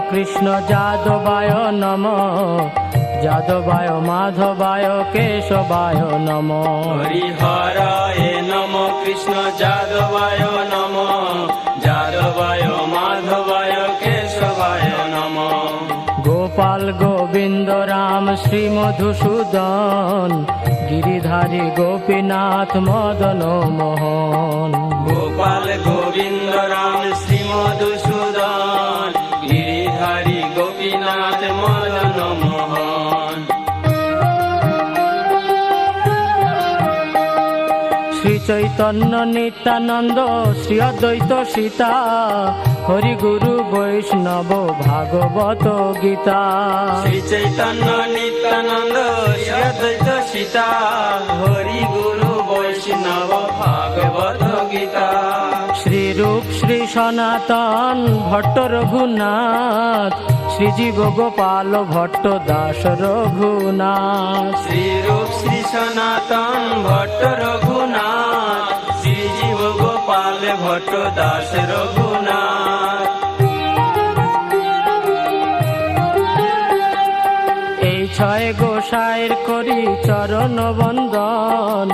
কৃষ্ণ যাদবায় নমঃ যাদবায় মাধবায় কেশবায় নমঃ। হরিহরায় নমঃ কৃষ্ণ যাদবায় নমঃ যাদবায় মাধবায় কেশবায় নমঃ। গোপাল গোবিন্দ রাম শ্রী মধুসূদন গিরিধারী গোপীনাথ মদন মোহন। গোপাল গোবিন্দ রাম শ্রী মধুসূদন গিরিধারী গোপীনাথ মদন মোহন। শ্রী চৈতন্য নিত্যানন্দ শ্রী অদ্বৈত সীতা হরি গুরু বৈষ্ণব ভাগবত গীতা। শ্রী চৈতন্য নিত্যানন্দ শ্রী অদ্বৈত সীতা হরি গুরু বৈষ্ণব ভাগবত গীতা। শ্রী রূপ শ্রী সনাতন ভট্ট রঘুনাথ শ্রীজীব গোপাল ভট্ট দাস রঘুনাথ। শ্রী রূপ শ্রী সনাতন ভট্ট রঘুনাথ শ্রীজীব গোপাল ভট্ট দাস রঘুনাথ। এই ছয় গোসাইর করি চরণ বন্দন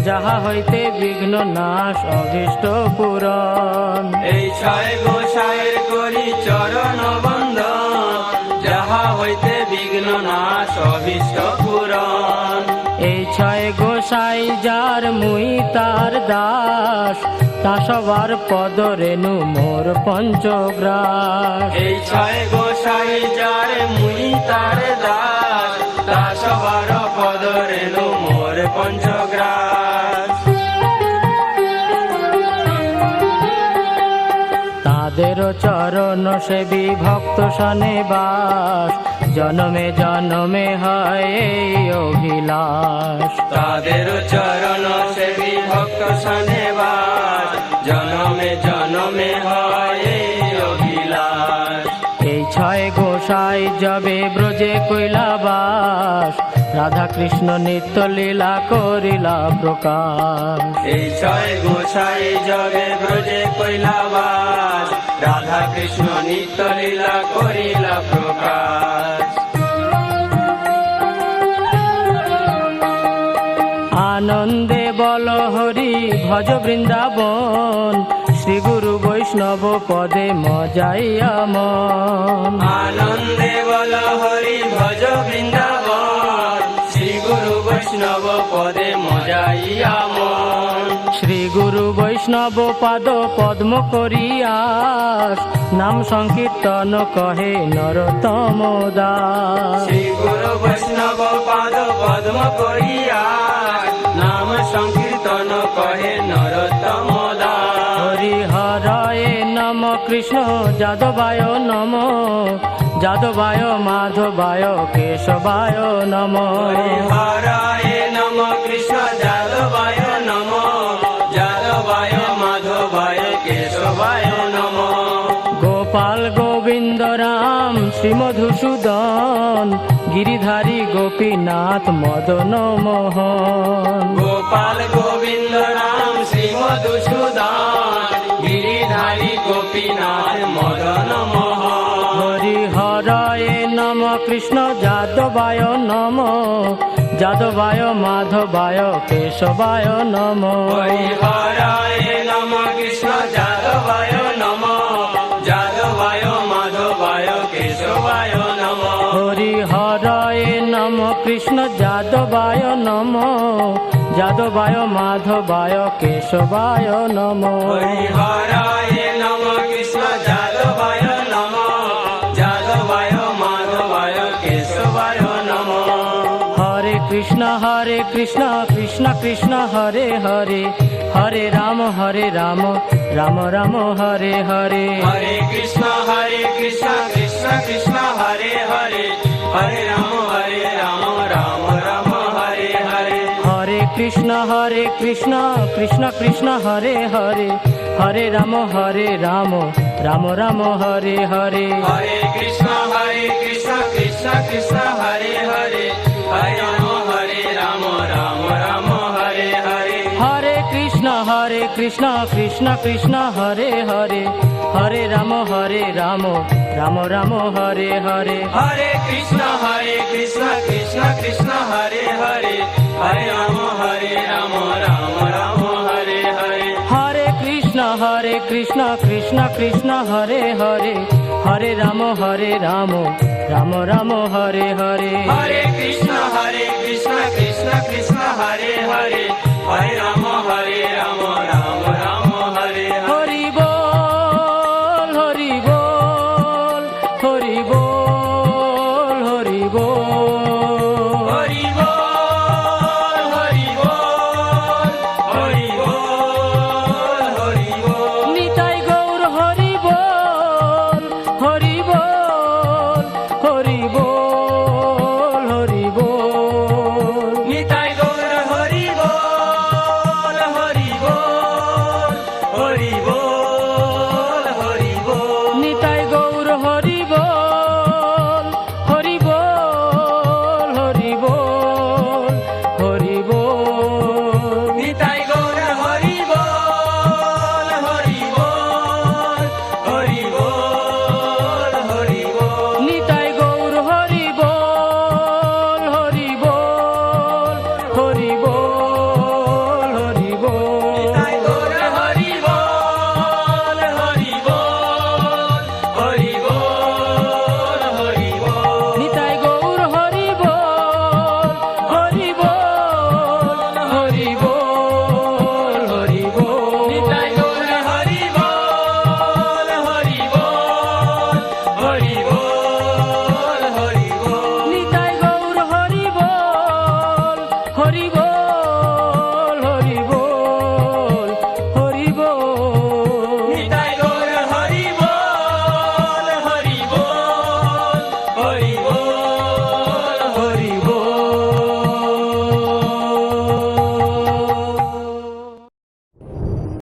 যাহা হইতে বিঘ্ন নাশ অভীষ্ট পূরণ। এই ছয় গোসাইয়ের করি চরণ বন্দন যাহা হইতে বিঘ্ন নাশ অভীষ্ট পূরণ। এই ছয় গোসাই যার মুই তার দাস তা সবার পদ রেণু মোর পঞ্চগ্রাস। এই ছয় গোসাই যার মুই তার দাস তা সবার পদ রেণু মোর পঞ্চগ্রাস। তাদের চরণ সেবী ভক্ত সনে বাস জনমে জনমে হয় এই অভিলাষ। তাদের চরণ সেবী ভক্ত সনে বাস জনমে জনমে হয় এই অভিলাষ। এই ছয় গোসাই যবে ব্রজে কৈলাবাস রাধা কৃষ্ণ নিত্য লীলা করিলা প্রকাশ। এই ছয় গোসাই জগে ব্রজে কৈলাবাস রাধা কৃষ্ণ নিত্য লীলা করিলা প্রকাশ। আনন্দে বল হরি ভজ বৃন্দাবন শ্রী গুরু বৈষ্ণব পদে মজাইয়া মন। আনন্দে বল হরি ভজ বৃন্দাবন শ্রী গুরু বৈষ্ণব পদে মজাইয়া মন। শ্রী গুরু বৈষ্ণব পাদ পদ্ম করিয়াস নাম সংকীর্তন কহে নরোত্তম দাস। শ্রী গুরু বৈষ্ণব পাদ পদ্ম করিয়া নাম সংকীর্তন কহে নরোত্তম দাস। হরিহরায় নম কৃষ্ণ যাদবায় নম যাদবায় মাধবায় কেশবায় নম। হরিহরায় নম কৃষ্ণ যাদবায় নম যাদবায় মাধবায় কেশবায় নম। গোপাল গোবিন্দ রাম শ্রী মধুসূদন গিরিধারী গোপীনাথ মদন মোহন। গোপাল গোবিন্দ রাম শ্রী মধুসূদন গিরিধারী গোপীনাথ মদন মোহন। হরিহরায় নম কৃষ্ণ যাদবায় নম যাদবায় মাধবায় কেশবায় নম। হরিহরায় নম কৃষ্ণ যাদবায় নম যাদবায় মাধবায় কেশবায় নম। হরিহরায় নম কৃষ্ণ যাদবায় নম যাদবায় মাধবায় কেশবায় নম। হরিহরায় নম কৃষ্ণ যাদবায় নম যাদবায় মাধবায় কেশবায় নম। হরে কৃষ্ণ কৃষ্ণ কৃষ্ণ হরে হরে হরে রাম রাম রাম হরে হরে। হরে কৃষ্ণ কৃষ্ণ কৃষ্ণ হরে হরে হরে রাম রাম রাম হরে হরে। হরে কৃষ্ণ কৃষ্ণ কৃষ্ণ হরে হরে হরে রাম রাম রাম হরে হরে। হরে কৃষ্ণ কৃষ্ণ কৃষ্ণ হরে হরে হরে রাম রাম রাম হরে হরে। হরে কৃষ্ণ কৃষ্ণ কৃষ্ণ হরে হরে হরে রাম রাম রাম হরে হরে হরে কৃষ্ণ কৃষ্ণ কৃষ্ণ হরে হরে হরে রাম রাম রাম হরে হরে হরে কৃষ্ণ কৃষ্ণ কৃষ্ণ হরে হরে হরে রাম রাম রাম হরে হরে হরে কৃষ্ণ কৃষ্ণ কৃষ্ণ হরে হরে হরে